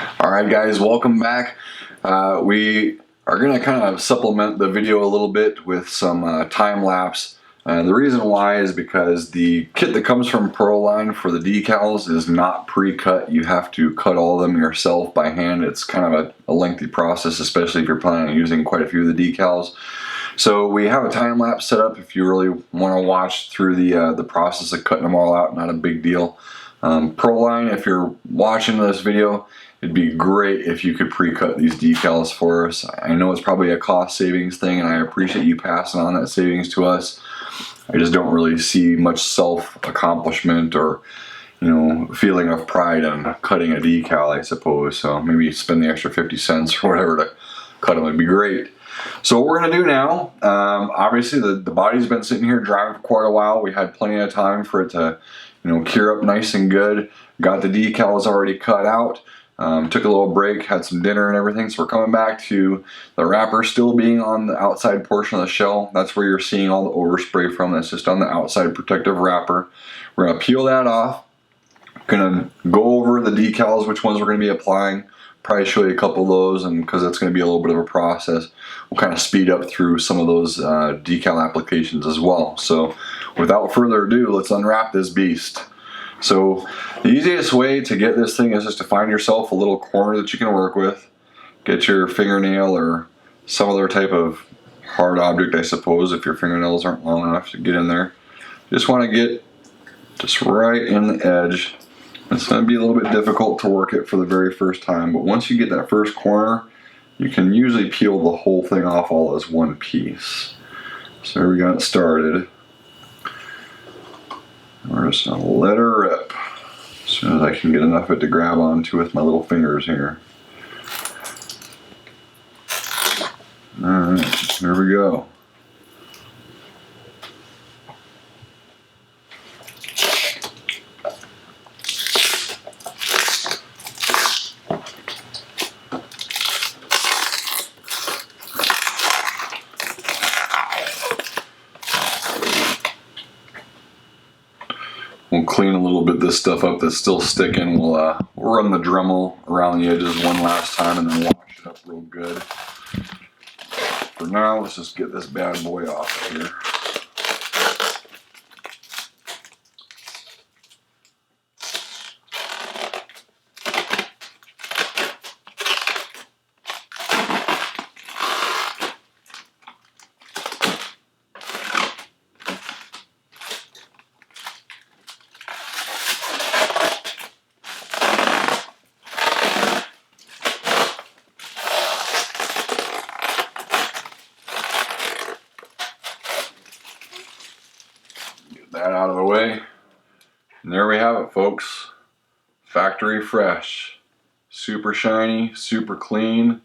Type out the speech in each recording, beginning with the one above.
Alright guys, welcome back. We are going to kind of supplement the video a little bit with some time lapse. The reason why is because the kit that comes from Proline for the decals is not pre-cut. You have to cut all of them yourself by hand. It's kind of a lengthy process, especially if you're planning on using quite a few of the decals. So we have a time lapse set up if you really want to watch through the process of cutting them all out. Not a big deal. Proline, if you're watching this video, it'd be great if you could pre-cut these decals for us. I know it's probably a cost savings thing, and I appreciate you passing on that savings to us. I just don't really see much self-accomplishment or, feeling of pride in cutting a decal, I suppose. So maybe spend the extra 50 cents or whatever to cut them would be great. So what we're going to do now, obviously the body's been sitting here drying for quite a while. We had plenty of time for it to, cure up nice and good. Got the decals already cut out. Took a little break, had some dinner and everything, so we're coming back to the wrapper still being on the outside portion of the shell. That's where you're seeing all the overspray from. That's just on the outside protective wrapper. We're going to peel that off. Going to go over the decals, which ones we're going to be applying. Probably show you a couple of those, and because that's going to be a little bit of a process, we'll kind of speed up through some of those decal applications as well. So without further ado, let's unwrap this beast. So the easiest way to get this thing is just to find yourself a little corner that you can work with. Get your fingernail or some other type of hard object, I suppose, if your fingernails aren't long enough to get in there. Just want to get just right in the edge. It's going to be a little bit difficult to work it for the very first time, but once you get that first corner, you can usually peel the whole thing off all as one piece. So there we got it started. We're just going to let her rip as soon as I can get enough of it to grab onto with my little fingers here. Alright, here we go. We'll clean a little bit of this stuff up that's still sticking. We'll run the Dremel around the edges one last time and then wash it up real good. For now, let's just get this bad boy off of here. That out of the way, and there we have it, folks. Factory fresh, super shiny, super clean.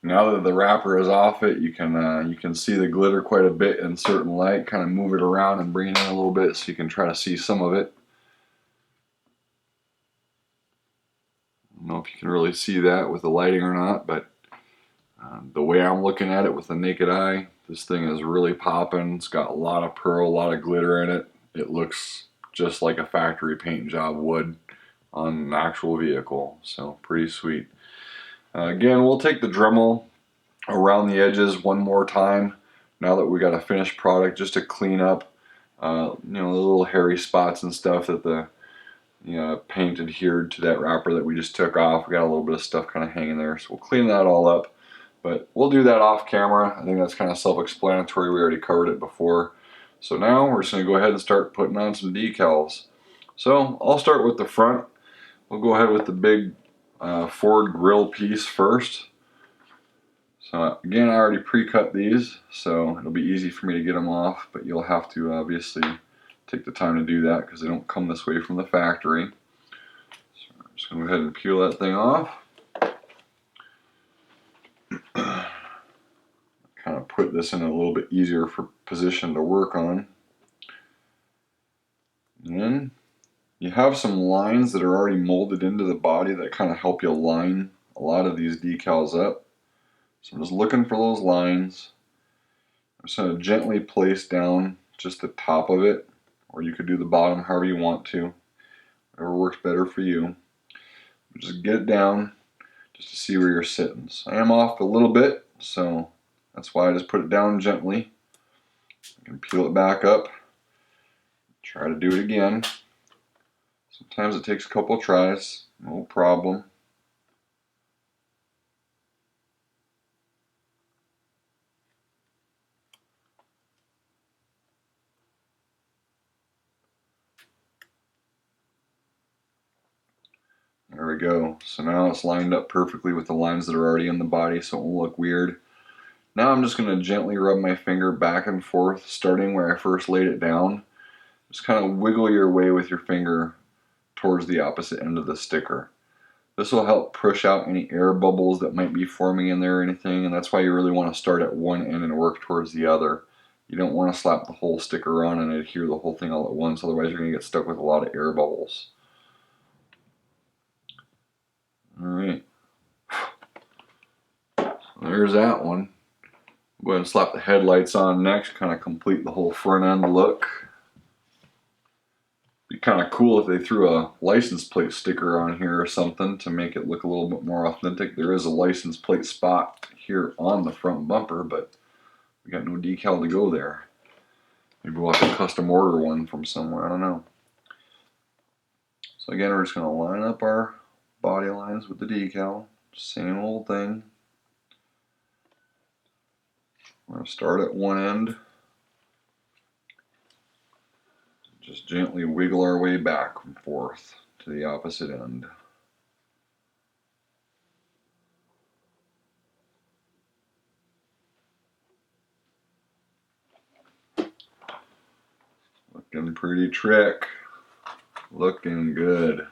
Now that the wrapper is off it, you can see the glitter quite a bit in certain light. Kind of move it around and bring it in a little bit so you can try to see some of it. I don't know if you can really see that with the lighting or not, but the way I'm looking at it with the naked eye, this thing is really popping. It's got a lot of pearl, a lot of glitter in it. It looks just like a factory paint job would on an actual vehicle, so pretty sweet. Again, we'll take the Dremel around the edges one more time now that we got a finished product, just to clean up the little hairy spots and stuff that the paint adhered to that wrapper that we just took off. We got a little bit of stuff kind of hanging there, so we'll clean that all up. But we'll do that off camera. I think that's kind of self-explanatory. We already covered it before. So now we're just going to go ahead and start putting on some decals. So I'll start with the front. We'll go ahead with the big Ford grill piece first. So again, I already pre-cut these, so it'll be easy for me to get them off, but you'll have to obviously take the time to do that because they don't come this way from the factory. So I'm just going to go ahead and peel that thing off. Kind of put this in a little bit easier for position to work on. And then you have some lines that are already molded into the body that kind of help you line a lot of these decals up. So I'm just looking for those lines. I'm just going to gently place down just the top of it, or you could do the bottom however you want to, whatever works better for you. Just get it down. just to see where you're sitting. So I am off a little bit, so that's why I just put it down gently. You can peel it back up, try to do it again. Sometimes it takes a couple tries, no problem. There we go. So now it's lined up perfectly with the lines that are already in the body, so it won't look weird. Now I'm just going to gently rub my finger back and forth, starting where I first laid it down. Just kind of wiggle your way with your finger towards the opposite end of the sticker. This will help push out any air bubbles that might be forming in there or anything, and that's why you really want to start at one end and work towards the other. You don't want to slap the whole sticker on and adhere the whole thing all at once, otherwise you're going to get stuck with a lot of air bubbles. Alright, there's that one. Go ahead and slap the headlights on next, kind of complete the whole front end look. Be kind of cool if they threw a license plate sticker on here or something to make it look a little bit more authentic. There is a license plate spot here on the front bumper, but we got no decal to go there. Maybe we'll have to custom order one from somewhere, I don't know. So again, we're just going to line up our body lines with the decal. Same old thing. We're going to start at one end. Just gently wiggle our way back and forth to the opposite end. Looking pretty trick. Looking good.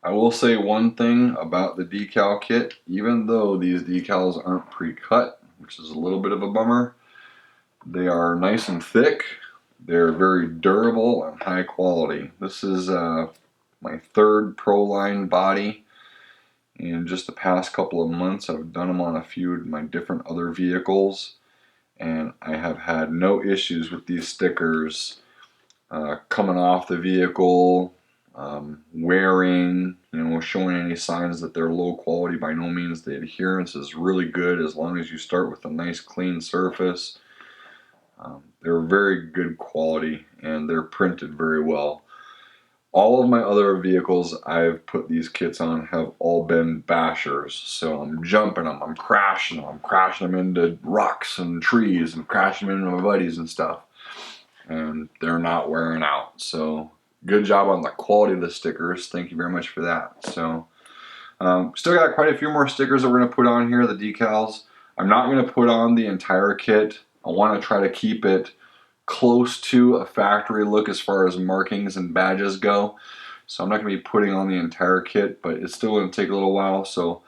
I will say one thing about the decal kit. Even though these decals aren't pre-cut, which is a little bit of a bummer, they are nice and thick. They're very durable and high quality. This is my third Proline body. In just the past couple of months, I've done them on a few of my different other vehicles, and I have had no issues with these stickers coming off the vehicle, wearing, showing any signs that they're low quality. By no means. The adherence is really good as long as you start with a nice clean surface. They're very good quality and they're printed very well. All of my other vehicles I've put these kits on have all been bashers. So I'm jumping them, I'm crashing them into rocks and trees and crashing them into my buddies and stuff. And they're not wearing out. So good job on the quality of the stickers. Thank you very much for that. So still got quite a few more stickers that we're going to put on here, the decals. I'm not going to put on the entire kit. I want to try to keep it close to a factory look as far as markings and badges go. So I'm not going to be putting on the entire kit, but it's still going to take a little while. So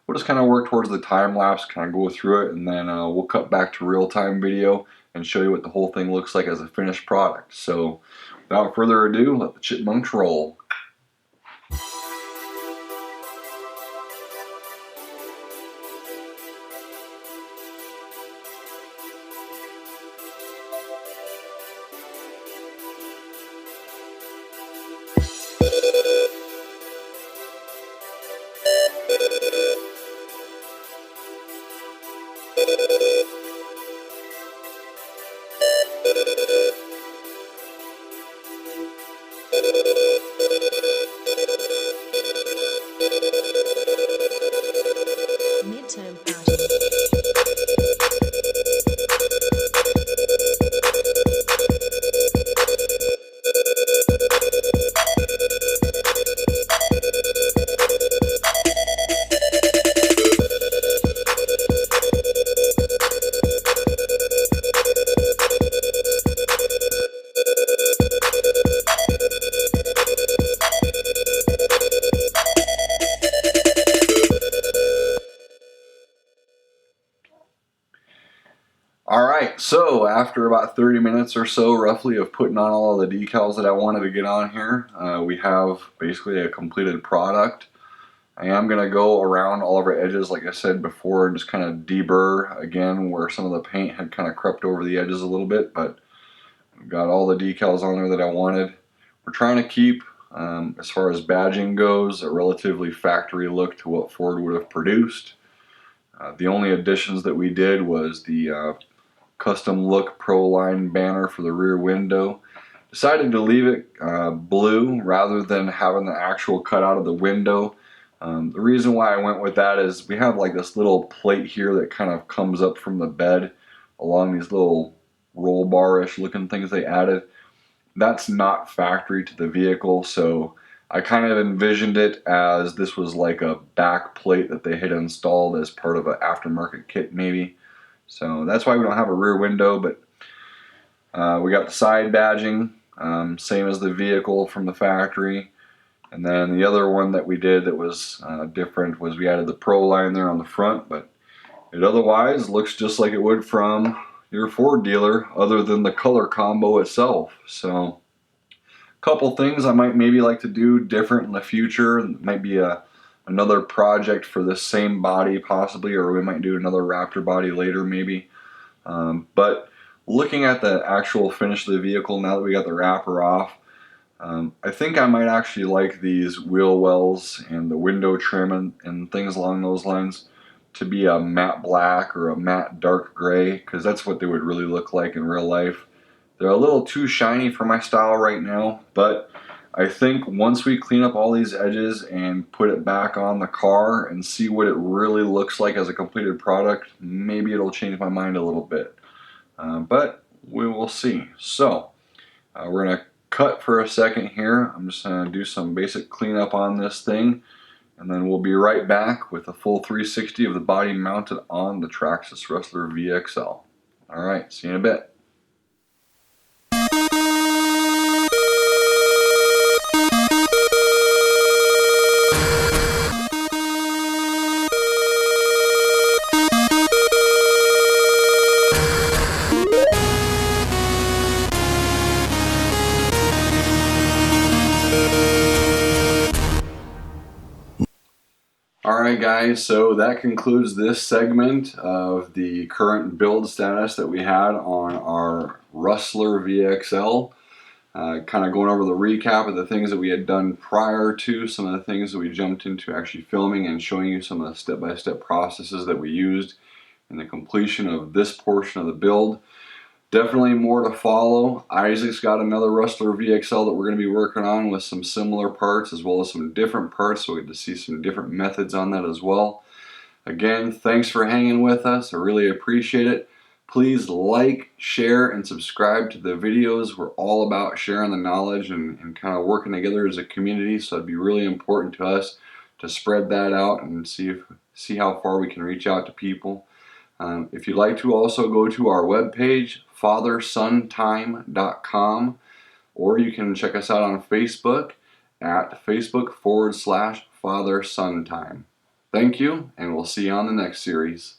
we'll just kind of work towards the time lapse, kind of go through it, and then we'll cut back to real-time video and show you what the whole thing looks like as a finished product. So without further ado, let the chipmunks roll. Midterm party. Alright, so after about 30 minutes or so roughly of putting on all of the decals that I wanted to get on here, we have basically a completed product. I am going to go around all of our edges like I said before and just kind of deburr again where some of the paint had kind of crept over the edges a little bit, but we've got all the decals on there that I wanted. We're trying to keep As far as badging goes, a relatively factory look to what Ford would have produced. The only additions that we did was the custom look Proline banner for the rear window. Decided to leave it blue rather than having the actual cutout of the window. The reason why I went with that is we have like this little plate here that kind of comes up from the bed along these little roll bar-ish looking things they added. That's not factory to the vehicle, so I kind of envisioned it as this was like a back plate that they had installed as part of an aftermarket kit maybe. So that's why we don't have a rear window, but we got the side badging, same as the vehicle from the factory. And then the other one that we did that was different was we added the Proline there on the front, but it otherwise looks just like it would from your Ford dealer other than the color combo itself. So a couple things I might maybe like to do different in the future. It might be another project for this same body possibly, or we might do another Raptor body later maybe. But looking at the actual finish of the vehicle now that we got the wrapper off, I think I might actually like these wheel wells and the window trim and things along those lines to be a matte black or a matte dark gray, because that's what they would really look like in real life. They're a little too shiny for my style right now, but I think once we clean up all these edges and put it back on the car and see what it really looks like as a completed product, maybe it'll change my mind a little bit. But we will see. So we're going to cut for a second here. I'm just going to do some basic cleanup on this thing, and then we'll be right back with a full 360 of the body mounted on the Traxxas Rustler VXL. Alright, see you in a bit. Alright guys, so that concludes this segment of the current build status that we had on our Rustler VXL. Kind of going over the recap of the things that we had done prior to, some of the things that we jumped into actually filming and showing you some of the step-by-step processes that we used in the completion of this portion of the build. Definitely more to follow. Isaac's got another Rustler VXL that we're going to be working on with some similar parts as well as some different parts, so we get to see some different methods on that as well. Again, thanks for hanging with us. I really appreciate it. Please like, share, and subscribe to the videos. We're all about sharing the knowledge and kind of working together as a community, so it'd be really important to us to spread that out and see how far we can reach out to people. If you'd like to also go to our webpage, fathersontime.com, or you can check us out on Facebook at Facebook.com/fathersontime. Thank you, and we'll see you on the next series.